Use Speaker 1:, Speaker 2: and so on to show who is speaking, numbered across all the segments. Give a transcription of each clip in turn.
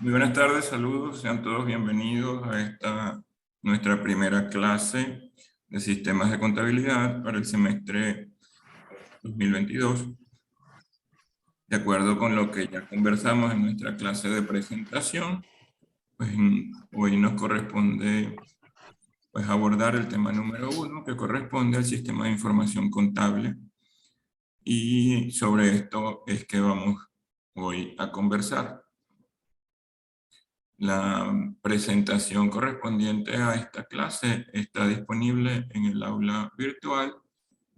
Speaker 1: Muy buenas tardes, saludos, sean todos bienvenidos a esta nuestra primera clase de sistemas de contabilidad para el semestre 2022. De acuerdo con lo que ya conversamos en nuestra clase de presentación, pues hoy nos corresponde abordar el tema número 1, que corresponde al sistema de información contable. Y sobre esto es que vamos hoy a conversar. La presentación correspondiente a esta clase está disponible en el aula virtual.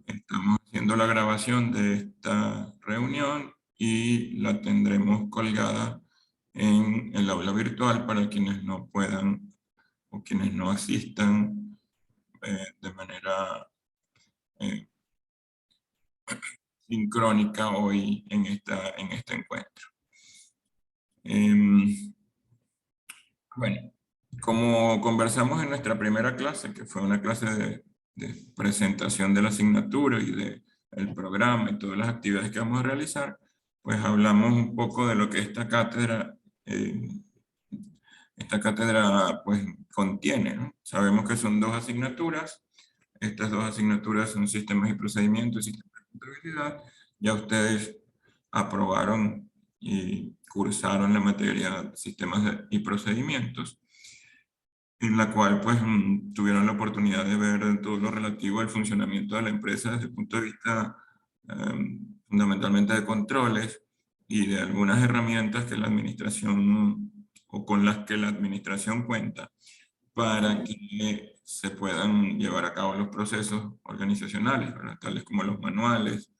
Speaker 1: Estamos haciendo la grabación de esta reunión y la tendremos colgada en el aula virtual para quienes no puedan o quienes no asistan de manera sincrónica hoy en este encuentro. Bueno, como conversamos en nuestra primera clase, que fue una clase de presentación de la asignatura y del programa y todas las actividades que vamos a realizar, pues hablamos un poco de lo que esta cátedra pues contiene, ¿no? Sabemos que son 2 asignaturas. Estas 2 asignaturas son sistemas y procedimientos y sistemas de contabilidad. Ya ustedes aprobaron y cursaron la materia sistemas y procedimientos, en la cual pues tuvieron la oportunidad de ver todo lo relativo al funcionamiento de la empresa desde el punto de vista fundamentalmente de controles y de algunas herramientas que la administración o con las que la administración cuenta para que se puedan llevar a cabo los procesos organizacionales, ¿verdad? Tales como los manuales,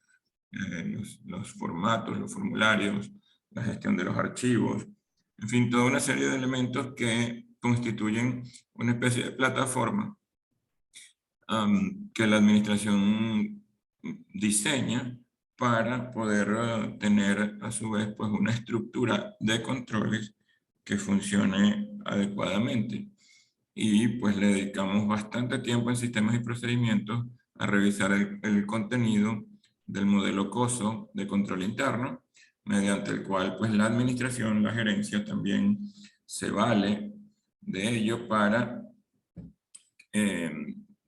Speaker 1: los formatos, los formularios, la gestión de los archivos, en fin, toda una serie de elementos que constituyen una especie de plataforma que la administración diseña para poder tener a su vez pues una estructura de controles que funcione adecuadamente. Y pues le dedicamos bastante tiempo en sistemas y procedimientos a revisar el contenido del modelo COSO de control interno, mediante el cual pues la administración, la gerencia también se vale de ello para,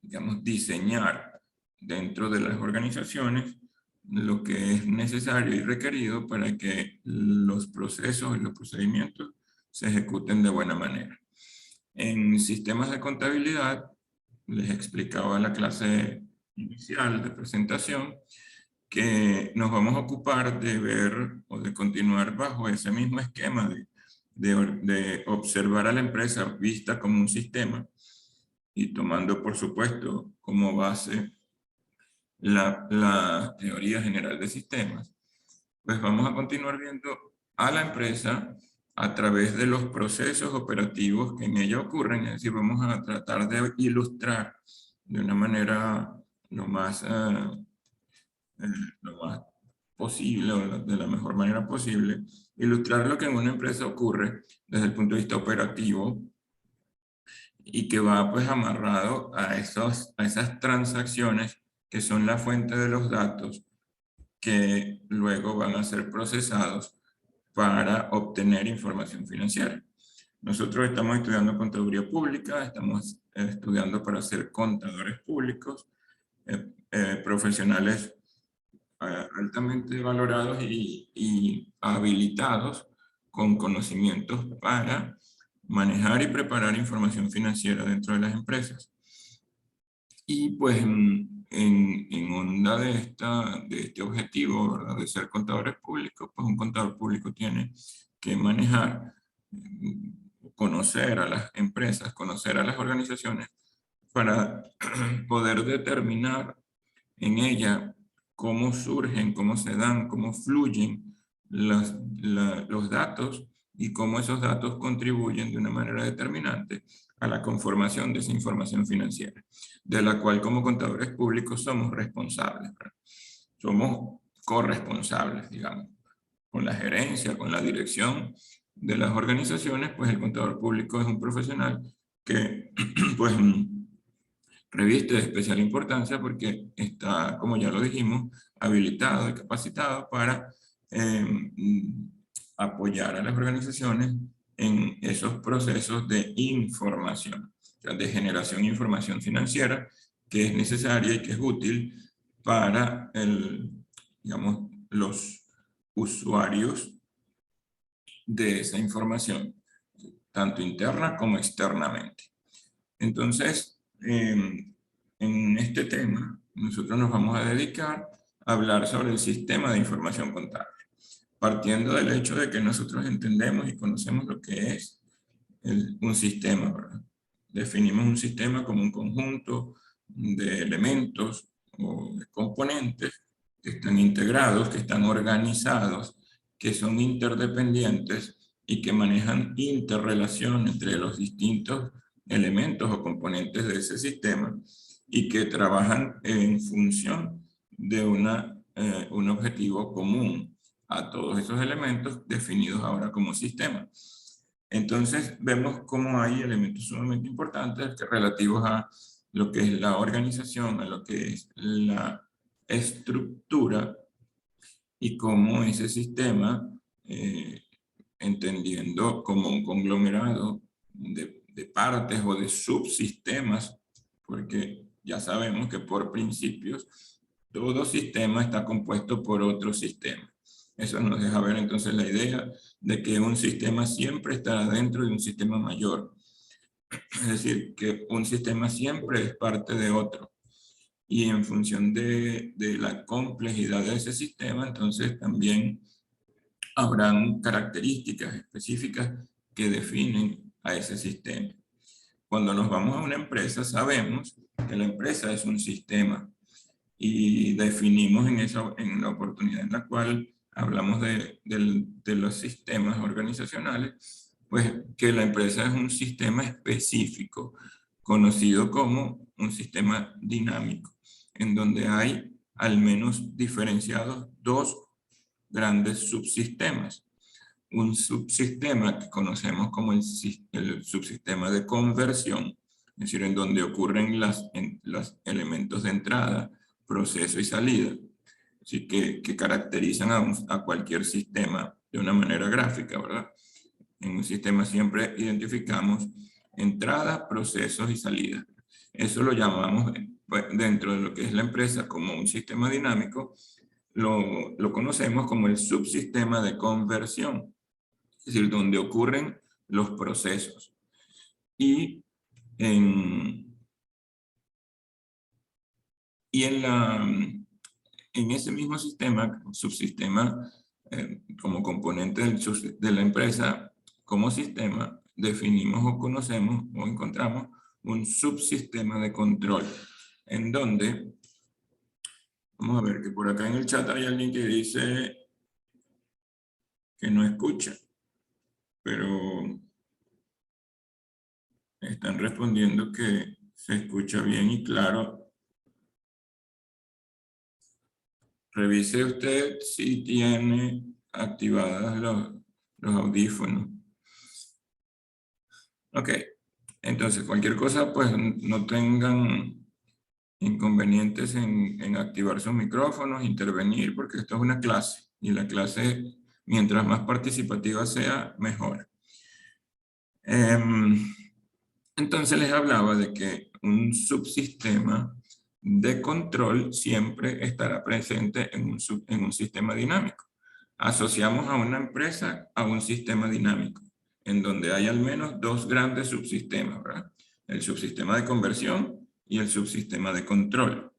Speaker 1: digamos, diseñar dentro de las organizaciones lo que es necesario y requerido para que los procesos y los procedimientos se ejecuten de buena manera. En sistemas de contabilidad, les explicaba en la clase inicial de presentación, que nos vamos a ocupar de ver o de continuar bajo ese mismo esquema de observar a la empresa vista como un sistema y tomando, por supuesto, como base la teoría general de sistemas, pues vamos a continuar viendo a la empresa a través de los procesos operativos que en ella ocurren. Es decir, vamos a tratar de ilustrar de una manera lo más posible, o de la mejor manera posible, ilustrar lo que en una empresa ocurre desde el punto de vista operativo y que va pues amarrado a esas transacciones que son la fuente de los datos que luego van a ser procesados para obtener información financiera. Nosotros estamos estudiando contaduría pública, estamos estudiando para ser contadores públicos, profesionales altamente valorados y habilitados con conocimientos para manejar y preparar información financiera dentro de las empresas. Y pues en onda de este objetivo, ¿verdad?, de ser contadores públicos, pues un contador público tiene que manejar, conocer a las empresas, conocer a las organizaciones para poder determinar en ella cómo surgen, cómo se dan, cómo fluyen los datos y cómo esos datos contribuyen de una manera determinante a la conformación de esa información financiera, de la cual como contadores públicos somos responsables, ¿verdad? Somos corresponsables, digamos, con la gerencia, con la dirección de las organizaciones. Pues el contador público es un profesional que pues reviste de especial importancia porque está, como ya lo dijimos, habilitado y capacitado para apoyar a las organizaciones en esos procesos de información, o sea, de generación de información financiera que es necesaria y que es útil para digamos, los usuarios de esa información, tanto interna como externamente. Entonces, en este tema, nosotros nos vamos a dedicar a hablar sobre el sistema de información contable, partiendo del hecho de que nosotros entendemos y conocemos lo que es un sistema, ¿verdad? Definimos un sistema como un conjunto de elementos o de componentes que están integrados, que están organizados, que son interdependientes y que manejan interrelación entre los distintos elementos o componentes de ese sistema y que trabajan en función de un objetivo común a todos esos elementos definidos ahora como sistema. Entonces vemos cómo hay elementos sumamente importantes relativos a lo que es la organización, a lo que es la estructura y cómo ese sistema, entendiendo como un conglomerado de partes o de subsistemas, porque ya sabemos que por principios todo sistema está compuesto por otro sistema. Eso nos deja ver entonces la idea de que un sistema siempre estará dentro de un sistema mayor. Es decir, que un sistema siempre es parte de otro. Y en función de la complejidad de ese sistema, entonces también habrán características específicas que definen a ese sistema. Cuando nos vamos a una empresa, sabemos que la empresa es un sistema y definimos en la oportunidad en la cual hablamos de los sistemas organizacionales, pues que la empresa es un sistema específico, conocido como un sistema dinámico, en donde hay al menos diferenciados dos grandes subsistemas. Un subsistema que conocemos como el subsistema de conversión, es decir, en donde ocurren los elementos de entrada, proceso y salida, así que caracterizan a cualquier sistema de una manera gráfica, ¿verdad? En un sistema siempre identificamos entrada, procesos y salida. Eso lo llamamos, pues, dentro de lo que es la empresa como un sistema dinámico, lo conocemos como el subsistema de conversión, es decir, donde ocurren los procesos. Y en ese mismo sistema, subsistema, como componente de la empresa, como sistema, definimos o conocemos o encontramos un subsistema de control, en donde, vamos a ver que por acá en el chat hay alguien que dice que no escucha, pero están respondiendo que se escucha bien y claro. Revise usted si tiene activados los audífonos. Ok, entonces cualquier cosa, pues no tengan inconvenientes en activar sus micrófonos, intervenir, porque esto es una clase y la clase, mientras más participativa sea, mejor. Entonces les hablaba de que un subsistema de control siempre estará presente en un sistema dinámico. Asociamos a una empresa a un sistema dinámico, en donde hay al menos dos grandes subsistemas, ¿verdad? El subsistema de conversión y el subsistema de control.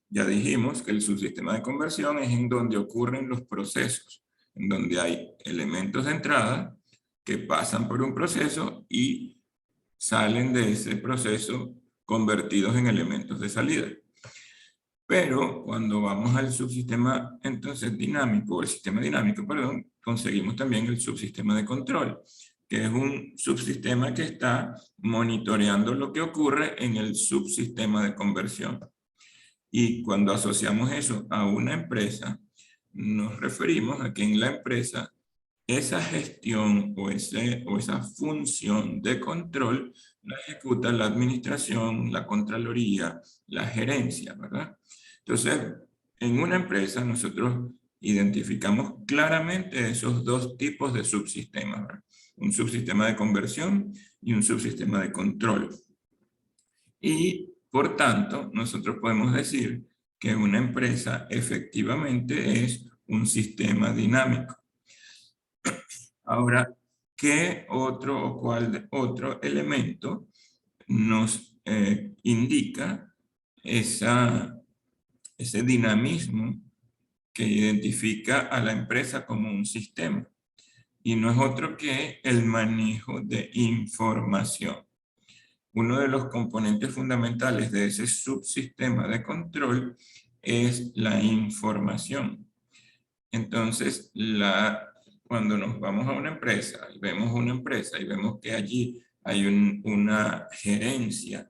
Speaker 1: Ya dijimos que el subsistema de conversión es en donde ocurren los procesos, en donde hay elementos de entrada que pasan por un proceso y salen de ese proceso convertidos en elementos de salida. Pero cuando vamos al subsistema entonces dinámico, el sistema dinámico, perdón, conseguimos también el subsistema de control, que es un subsistema que está monitoreando lo que ocurre en el subsistema de conversión. Y cuando asociamos eso a una empresa, nos referimos a que en la empresa esa gestión o esa función de control la ejecuta la administración, la contraloría, la gerencia, ¿verdad? Entonces, en una empresa nosotros identificamos claramente esos dos tipos de subsistemas, ¿verdad? un subsistema de conversión y un subsistema de control. Y, por tanto, nosotros podemos decir que una empresa efectivamente es un sistema dinámico. Ahora, ¿qué otro o cuál otro elemento nos indica ese dinamismo que identifica a la empresa como un sistema? Y no es otro que el manejo de información. Uno de los componentes fundamentales de ese subsistema de control es la información. Entonces, cuando nos vamos a una empresa y vemos que allí hay una gerencia,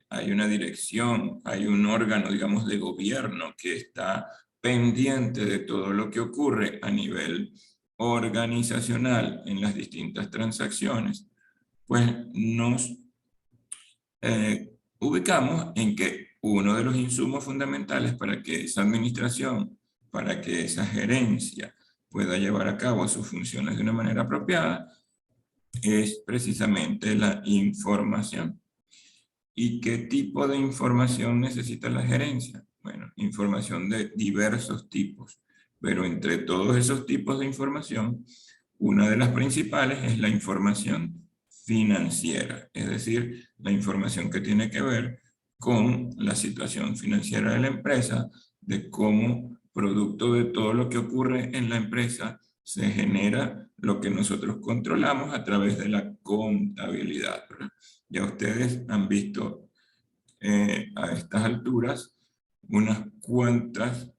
Speaker 1: hay una dirección, hay un órgano, digamos, de gobierno que está pendiente de todo lo que ocurre a nivel organizacional en las distintas transacciones, pues nos ubicamos en que uno de los insumos fundamentales para que esa administración, para que esa gerencia pueda llevar a cabo sus funciones de una manera apropiada, es precisamente la información. ¿Y qué tipo de información necesita la gerencia? Bueno, información de diversos tipos, pero entre todos esos tipos de información, una de las principales es la información financiera, es decir, la información que tiene que ver con la situación financiera de la empresa, de cómo, producto de todo lo que ocurre en la empresa, se genera lo que nosotros controlamos a través de la contabilidad, ¿verdad? Ya ustedes han visto a estas alturas unas cuantas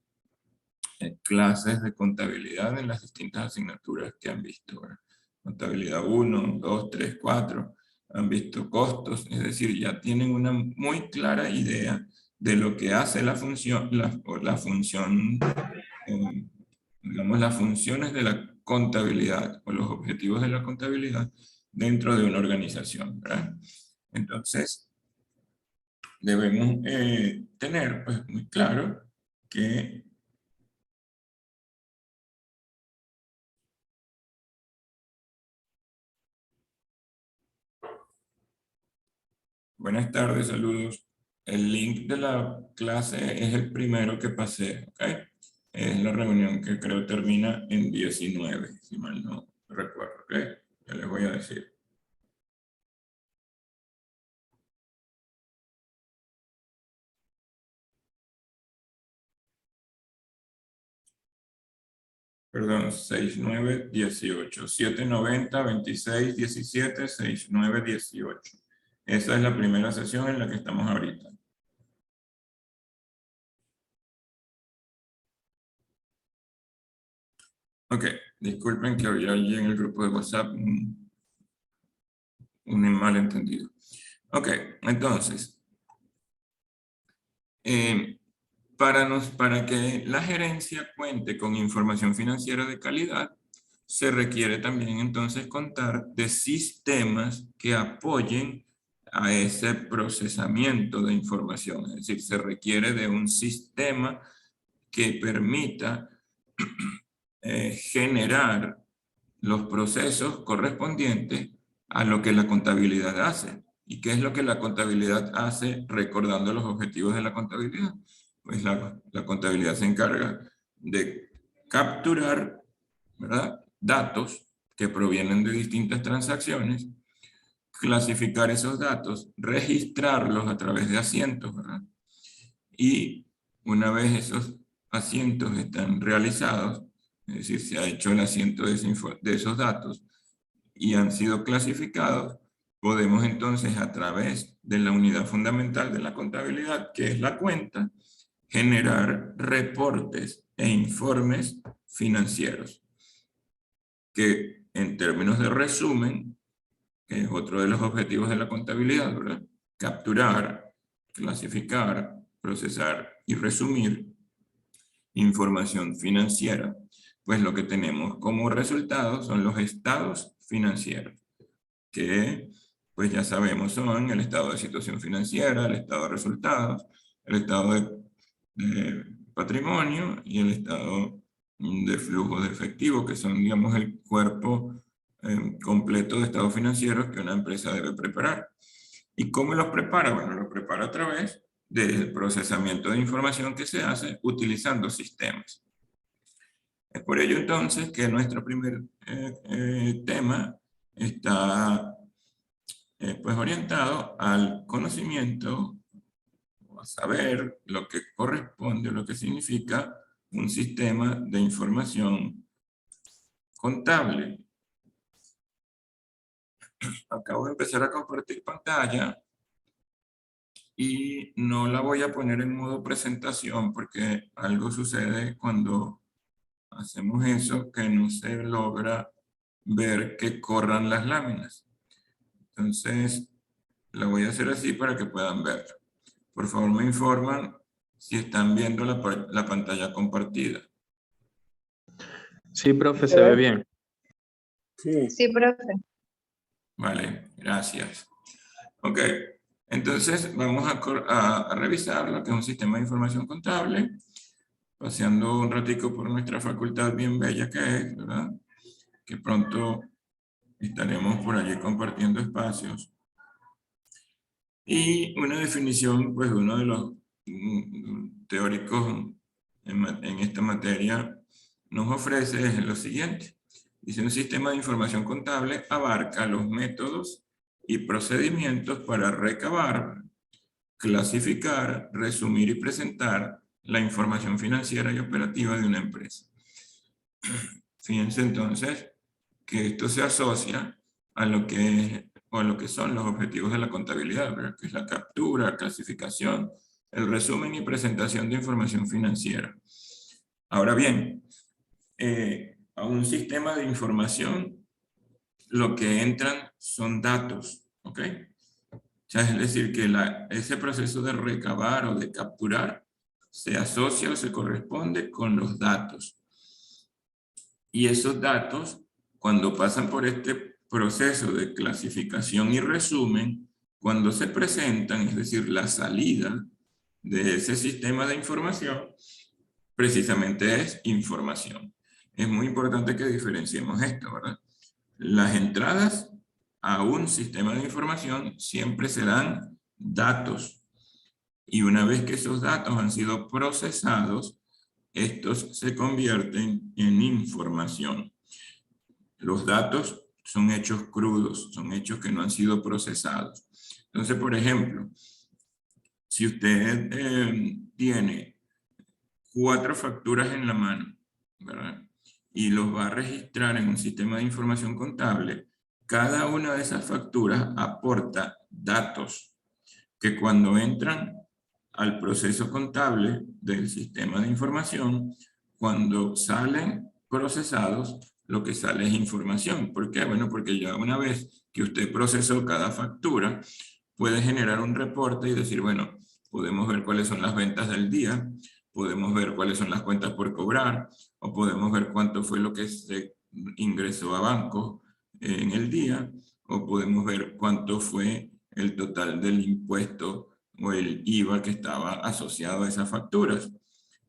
Speaker 1: clases de contabilidad en las distintas asignaturas que han visto, ¿verdad? Contabilidad 1, 2, 3, 4, han visto costos, es decir, ya tienen una muy clara idea de lo que hace la función, digamos, las funciones de la contabilidad o los objetivos de la contabilidad dentro de una organización, ¿verdad? Entonces, debemos tener pues, muy claro que buenas tardes, saludos. El link de la clase es el primero que pasé, ¿ok? Es la reunión que creo termina en 19, si mal no recuerdo, ¿ok? Ya les voy a decir. Perdón, 6918, 790, 26, 17, 69, 18. Esa es la primera sesión en la que estamos ahorita. Ok, disculpen que había allí en el grupo de WhatsApp un malentendido. Ok, entonces, para que la gerencia cuente con información financiera de calidad, se requiere también entonces contar de sistemas que apoyen a ese procesamiento de información. Es decir, se requiere de un sistema que permita generar los procesos correspondientes a lo que la contabilidad hace. ¿Y qué es lo que la contabilidad hace recordando los objetivos de la contabilidad? Pues la contabilidad se encarga de capturar, ¿verdad?, datos que provienen de distintas transacciones, clasificar esos datos, registrarlos a través de asientos, ¿verdad? Y una vez esos asientos están realizados, es decir, se ha hecho el asiento de esos datos y han sido clasificados, podemos entonces a través de la unidad fundamental de la contabilidad, que es la cuenta, generar reportes e informes financieros, que en términos de resumen, que es otro de los objetivos de la contabilidad, ¿verdad? Capturar, clasificar, procesar y resumir información financiera. Pues lo que tenemos como resultado son los estados financieros, que pues ya sabemos son el estado de situación financiera, el estado de resultados, el estado de patrimonio y el estado de flujo de efectivo, que son, digamos, el cuerpo completo de estados financieros que una empresa debe preparar. ¿Y cómo los prepara? Bueno, los prepara a través del procesamiento de información que se hace utilizando sistemas. Es por ello entonces que nuestro primer tema está pues orientado al conocimiento, o a saber lo que corresponde, lo que significa un sistema de información contable. Acabo de empezar a compartir pantalla y no la voy a poner en modo presentación porque algo sucede cuando hacemos eso, que no se logra ver que corran las láminas. Entonces, la voy a hacer así para que puedan ver. Por favor, me informan si están viendo la pantalla compartida.
Speaker 2: Sí, profe, se ve bien.
Speaker 3: Sí. Sí, profe.
Speaker 1: Vale, gracias. Ok, entonces vamos a revisar lo que es un sistema de información contable, paseando un ratico por nuestra facultad bien bella que es, ¿verdad? Que pronto estaremos por allí compartiendo espacios. Y una definición, pues uno de los teóricos en esta materia nos ofrece es lo siguiente. Dice, un sistema de información contable abarca los métodos y procedimientos para recabar, clasificar, resumir y presentar la información financiera y operativa de una empresa. Fíjense entonces que esto se asocia a lo que son los objetivos de la contabilidad, ¿verdad? Que es la captura, clasificación, el resumen y presentación de información financiera. Ahora bien, a un sistema de información lo que entran son datos, ¿ok? O sea, es decir, que ese proceso de recabar o de capturar se asocia o se corresponde con los datos. Y esos datos, cuando pasan por este proceso de clasificación y resumen, cuando se presentan, es decir, la salida de ese sistema de información, precisamente es información. Es muy importante que diferenciemos esto, ¿verdad? Las entradas a un sistema de información siempre serán datos. Y una vez que esos datos han sido procesados, estos se convierten en información. Los datos son hechos crudos, son hechos que no han sido procesados. Entonces, por ejemplo, si usted tiene 4 facturas en la mano, ¿verdad? Y los va a registrar en un sistema de información contable, cada una de esas facturas aporta datos que cuando entran al proceso contable del sistema de información, cuando salen procesados, lo que sale es información. ¿Por qué? Bueno, porque ya una vez que usted procesó cada factura, puede generar un reporte y decir, bueno, podemos ver cuáles son las ventas del día, podemos ver cuáles son las cuentas por cobrar, o podemos ver cuánto fue lo que se ingresó a banco en el día, o podemos ver cuánto fue el total del impuesto o el IVA que estaba asociado a esas facturas.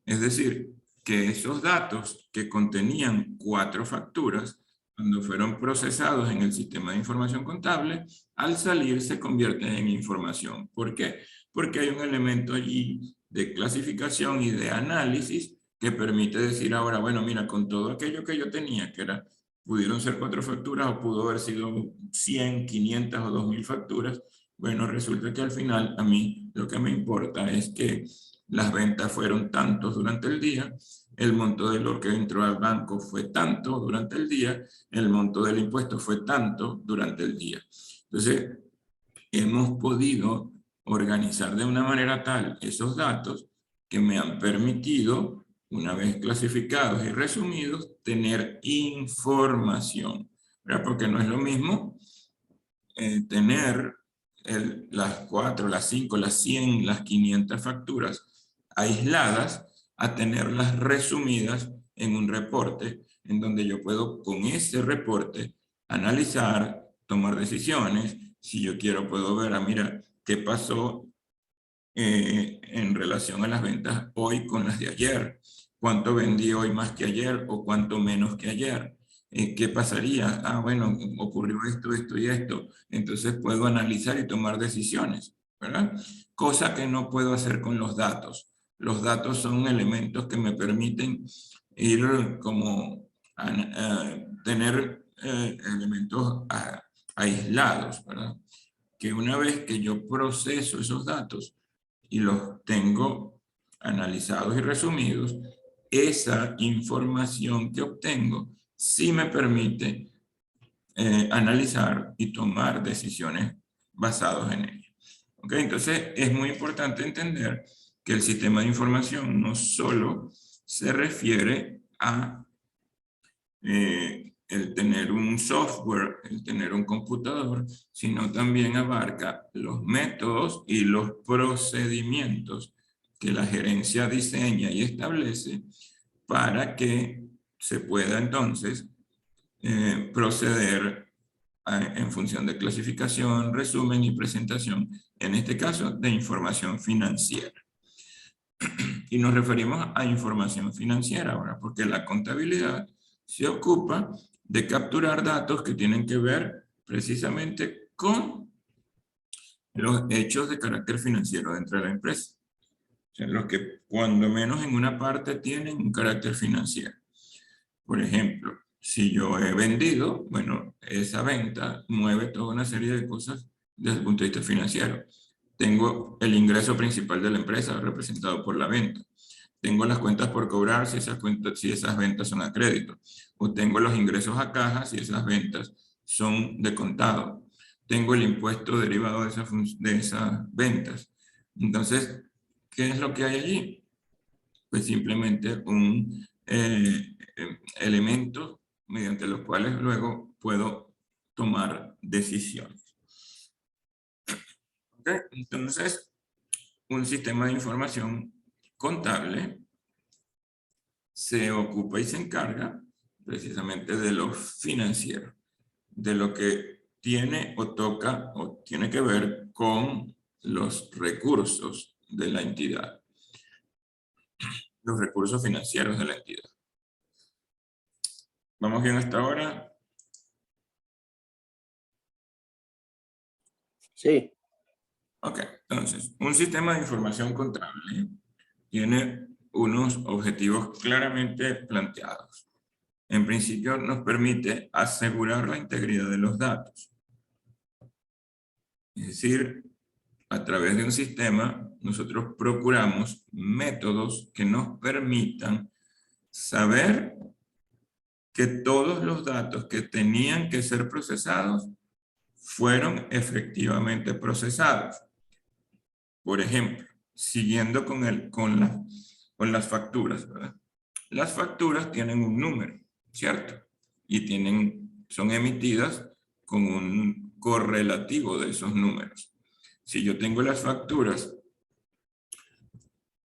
Speaker 1: Es decir, que esos datos que contenían 4 facturas, cuando fueron procesados en el sistema de información contable, al salir se convierten en información. ¿Por qué? Porque hay un elemento allí de clasificación y de análisis que permite decir ahora, bueno, mira, con todo aquello que yo tenía, que era, pudieron ser 4 facturas o pudo haber sido 100, 500 o 2000 facturas, bueno, resulta que al final a mí lo que me importa es que las ventas fueron tantos durante el día, el monto de lo que entró al banco fue tanto durante el día, el monto del impuesto fue tanto durante el día. Entonces, hemos podido organizar de una manera tal esos datos que me han permitido, una vez clasificados y resumidos, tener información, ¿verdad? Porque no es lo mismo tener las 4, las 5, las 100, las 500 facturas aisladas a tenerlas resumidas en un reporte en donde yo puedo con ese reporte analizar, tomar decisiones. Si yo quiero puedo ver, mira, qué pasó en relación a las ventas hoy con las de ayer. ¿Cuánto vendí hoy más que ayer o cuánto menos que ayer? ¿Qué pasaría? Ah, bueno, ocurrió esto, esto y esto. Entonces puedo analizar y tomar decisiones, ¿verdad? Cosa que no puedo hacer con los datos. Los datos son elementos que me permiten ir como tener elementos aislados, ¿verdad? Que una vez que yo proceso esos datos y los tengo analizados y resumidos, esa información que obtengo sí me permite analizar y tomar decisiones basadas en ella. ¿Ok? Entonces es muy importante entender que el sistema de información no solo se refiere a el tener un software, el tener un computador, sino también abarca los métodos y los procedimientos que la gerencia diseña y establece para que se pueda entonces proceder en función de clasificación, resumen y presentación, en este caso de información financiera. Y nos referimos a información financiera ahora, porque la contabilidad se ocupa de capturar datos que tienen que ver precisamente con los hechos de carácter financiero dentro de la empresa. O sea, los que cuando menos en una parte tienen un carácter financiero. Por ejemplo, si yo he vendido, bueno, esa venta mueve toda una serie de cosas desde el punto de vista financiero. Tengo el ingreso principal de la empresa representado por la venta. Tengo las cuentas por cobrar si esas ventas son a crédito. O tengo los ingresos a caja si esas ventas son de contado. Tengo el impuesto derivado de esas ventas. Entonces, ¿qué es lo que hay allí? Pues simplemente un elemento mediante los cuales luego puedo tomar decisiones. ¿Okay? Entonces, un sistema de información contable se ocupa y se encarga precisamente de lo financiero, de lo que tiene o toca o tiene que ver con los recursos de la entidad, los recursos financieros de la entidad. ¿Vamos bien hasta ahora?
Speaker 2: Sí.
Speaker 1: Ok, entonces, un sistema de información contable tiene unos objetivos claramente planteados. En principio, nos permite asegurar la integridad de los datos. Es decir, a través de un sistema, nosotros procuramos métodos que nos permitan saber que todos los datos que tenían que ser procesados fueron efectivamente procesados. Por ejemplo, siguiendo con las facturas, ¿verdad? Las facturas tienen un número, ¿cierto? Y son emitidas con un correlativo de esos números. Si yo tengo las facturas,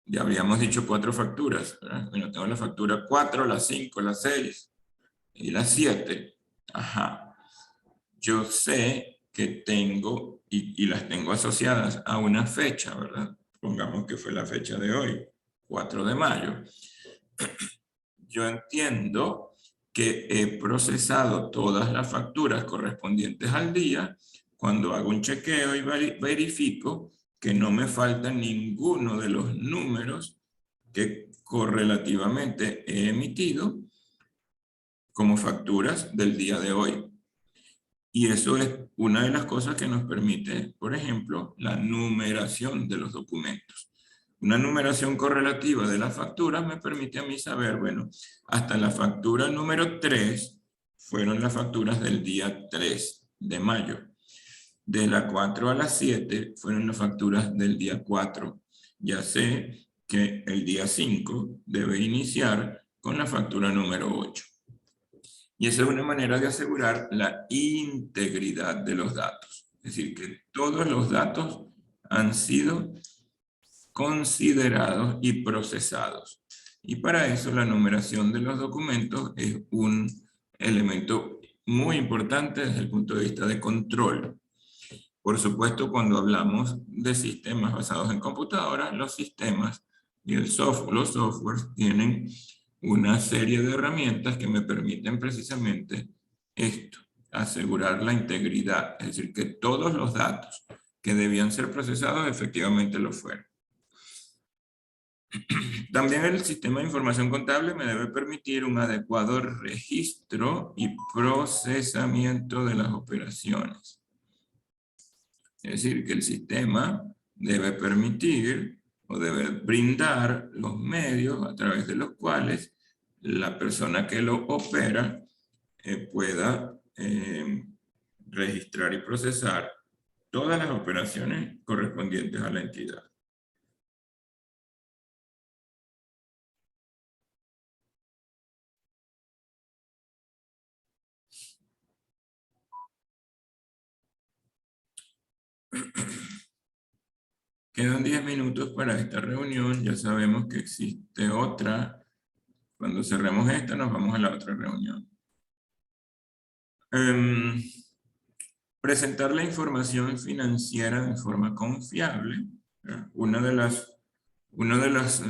Speaker 1: ya habríamos dicho 4 facturas, ¿verdad? Bueno, tengo la factura 4, la 5, la 6 y la 7. Ajá. Yo sé que tengo, y las tengo asociadas a una fecha, ¿verdad? Pongamos que fue la fecha de hoy, 4 de mayo. Yo entiendo que he procesado todas las facturas correspondientes al día cuando hago un chequeo y verifico que no me falta ninguno de los números que correlativamente he emitido como facturas del día de hoy. Y eso es una de las cosas que nos permite, por ejemplo, la numeración de los documentos. Una numeración correlativa de las facturas me permite a mí saber, bueno, hasta la factura número 3 fueron las facturas del día 3 de mayo. De la 4 a la 7 fueron las facturas del día 4. Ya sé que el día 5 debe iniciar con la factura número 8. Y esa es una manera de asegurar la integridad de los datos. Es decir, que todos los datos han sido considerados y procesados. Y para eso la numeración de los documentos es un elemento muy importante desde el punto de vista de control. Por supuesto, cuando hablamos de sistemas basados en computadoras, los sistemas y los softwares tienen una serie de herramientas que me permiten precisamente esto, asegurar la integridad, es decir, que todos los datos que debían ser procesados efectivamente lo fueron. También el sistema de información contable me debe permitir un adecuado registro y procesamiento de las operaciones. Es decir, que el sistema debe permitir o debe brindar los medios a través de los cuales la persona que lo opera pueda registrar y procesar todas las operaciones correspondientes a la entidad. Quedan 10 minutos para esta reunión. Ya sabemos que existe otra. Cuando cerremos esta, nos vamos a la otra reunión. Presentar la información financiera de forma confiable. Uno de los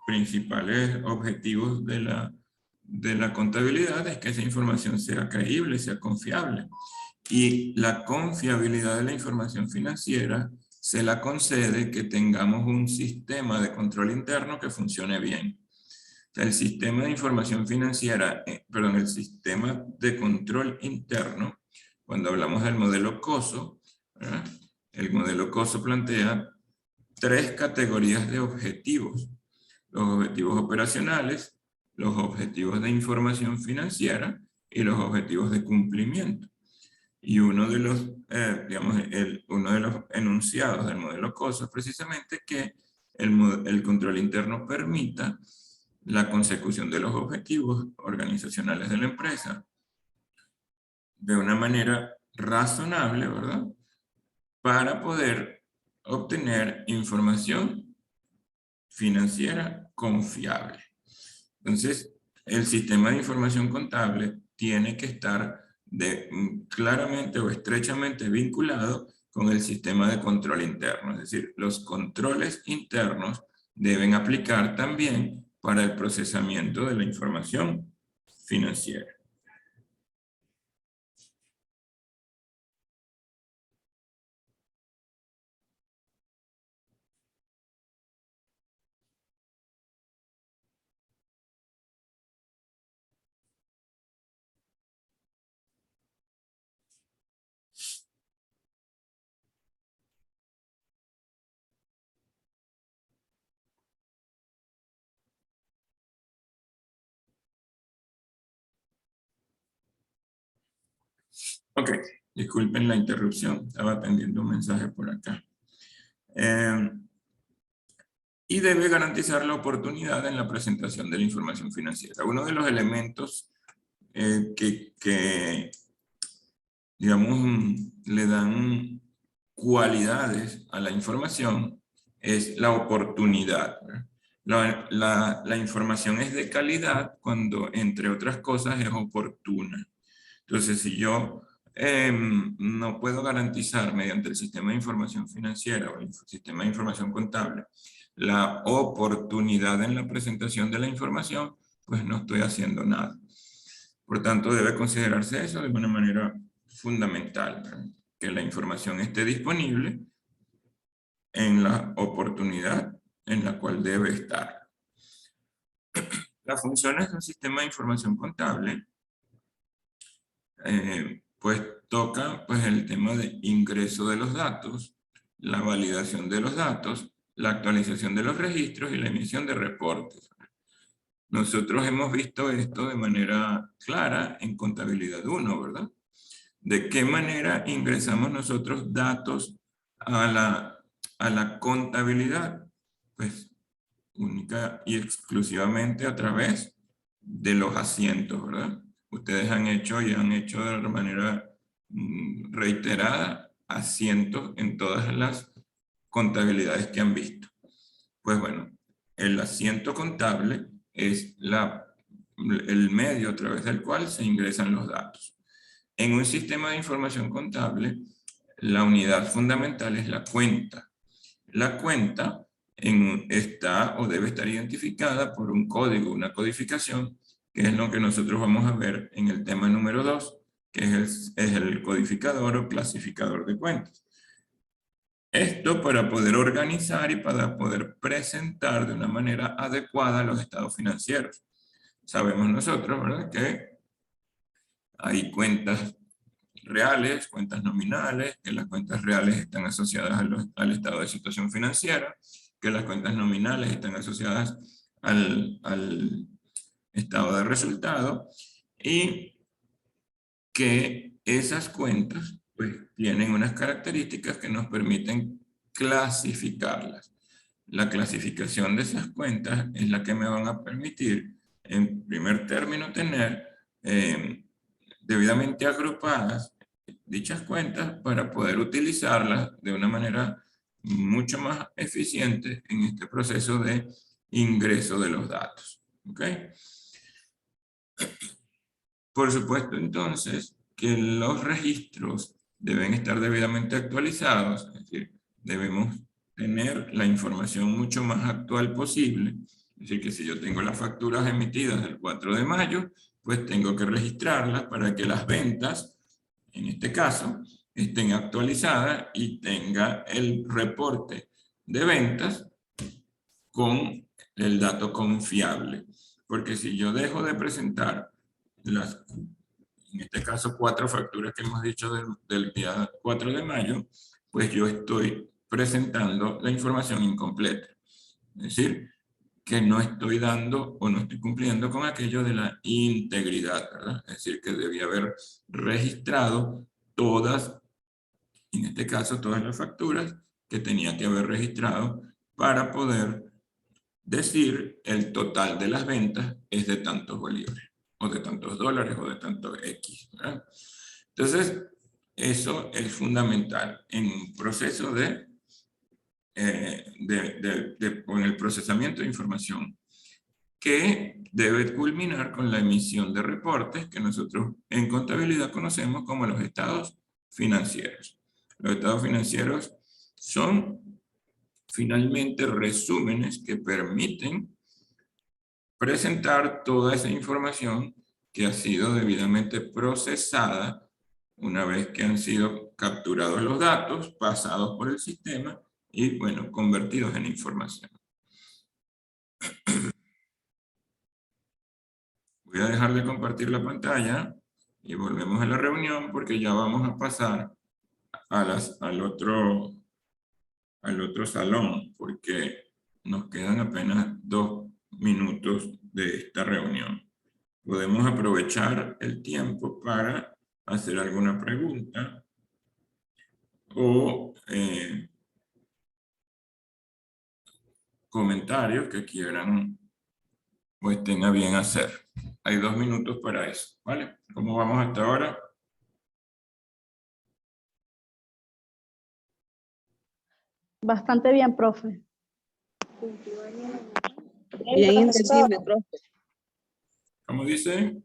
Speaker 1: principales objetivos de la contabilidad es que esa información sea creíble, sea confiable. Y la confiabilidad de la información financiera se la concede que tengamos un sistema de control interno que funcione bien. O sea, el sistema de información financiera, el sistema de control interno, cuando hablamos del modelo COSO, ¿verdad? El modelo COSO plantea 3 categorías de objetivos. Los objetivos operacionales, los objetivos de información financiera y los objetivos de cumplimiento. Y uno de los, uno de los enunciados del modelo COSO es precisamente que el control interno permita la consecución de los objetivos organizacionales de la empresa de una manera razonable, ¿verdad? Para poder obtener información financiera confiable. Entonces, el sistema de información contable tiene que estar claramente o estrechamente vinculado con el sistema de control interno. Es decir, los controles internos deben aplicar también para el procesamiento de la información financiera. Ok, disculpen la interrupción, estaba atendiendo un mensaje por acá. Y debe garantizar la oportunidad en la presentación de la información financiera. Uno de los elementos que digamos, le dan cualidades a la información es la oportunidad. La información es de calidad cuando, entre otras cosas, es oportuna. Entonces, si yo no puedo garantizar mediante el sistema de información financiera o el sistema de información contable la oportunidad en la presentación de la información, pues no estoy haciendo nada. Por tanto, debe considerarse eso de una manera fundamental, ¿verdad? Que la información esté disponible en la oportunidad en la cual debe estar. Las funciones de un sistema de información contable pues toca pues, el tema de ingreso de los datos, la validación de los datos, la actualización de los registros y la emisión de reportes. Nosotros hemos visto esto de manera clara en Contabilidad 1, ¿verdad? ¿De qué manera ingresamos nosotros datos a la contabilidad? Pues única y exclusivamente a través de los asientos, ¿verdad? Ustedes han hecho y han hecho de manera reiterada asientos en todas las contabilidades que han visto. Pues bueno, el asiento contable es el medio a través del cual se ingresan los datos. En un sistema de información contable, la unidad fundamental es la cuenta. La cuenta está o debe estar identificada por un código, una codificación, que es lo que nosotros vamos a ver en el tema número 2, que es el codificador o clasificador de cuentas. Esto para poder organizar y para poder presentar de una manera adecuada los estados financieros. Sabemos nosotros, ¿verdad?, que hay cuentas reales, cuentas nominales, que las cuentas reales están asociadas al estado de situación financiera, que las cuentas nominales están asociadas al estado de resultado, y que esas cuentas pues tienen unas características que nos permiten clasificarlas. La clasificación de esas cuentas es la que me van a permitir, en primer término, tener debidamente agrupadas dichas cuentas para poder utilizarlas de una manera mucho más eficiente en este proceso de ingreso de los datos. ¿Ok? Por supuesto, entonces, que los registros deben estar debidamente actualizados, es decir, debemos tener la información mucho más actual posible. Es decir, que si yo tengo las facturas emitidas del 4 de mayo, pues tengo que registrarlas para que las ventas, en este caso, estén actualizadas y tenga el reporte de ventas con el dato confiable. Porque si yo dejo de presentar en este caso 4 facturas que hemos dicho del día 4 de mayo, pues yo estoy presentando la información incompleta. Es decir, que no estoy dando o no estoy cumpliendo con aquello de la integridad, ¿verdad? Es decir, que debía haber registrado todas, en este caso todas las facturas que tenía que haber registrado para poder decir el total de las ventas es de tantos bolívares, o de tantos dólares, o de tantos X, ¿verdad? Entonces, eso es fundamental en un proceso con el procesamiento de información, que debe culminar con la emisión de reportes que nosotros en contabilidad conocemos como los estados financieros. Los estados financieros son finalmente resúmenes que permiten presentar toda esa información que ha sido debidamente procesada una vez que han sido capturados los datos, pasados por el sistema y, bueno, convertidos en información. Voy a dejar de compartir la pantalla y volvemos a la reunión porque ya vamos a pasar al otro salón porque nos quedan apenas 2 minutos de esta reunión. Podemos aprovechar el tiempo para hacer alguna pregunta o comentarios que quieran o estén a bien hacer. Hay 2 minutos para eso, ¿vale? ¿Cómo vamos hasta ahora?
Speaker 3: Bastante bien, profe.
Speaker 2: Bien entendible, profe.
Speaker 1: ¿Cómo dice?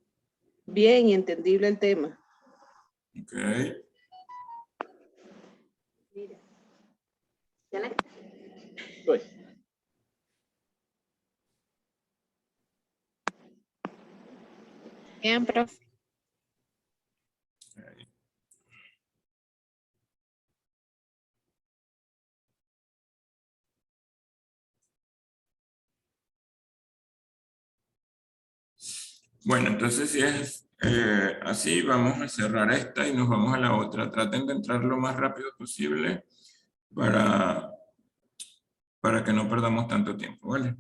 Speaker 2: Bien y entendible el tema.
Speaker 1: Ok.
Speaker 2: Pues.
Speaker 3: Bien, profe.
Speaker 1: Okay. Bueno, entonces si es así, vamos a cerrar esta y nos vamos a la otra. Traten de entrar lo más rápido posible para que no perdamos tanto tiempo, ¿vale?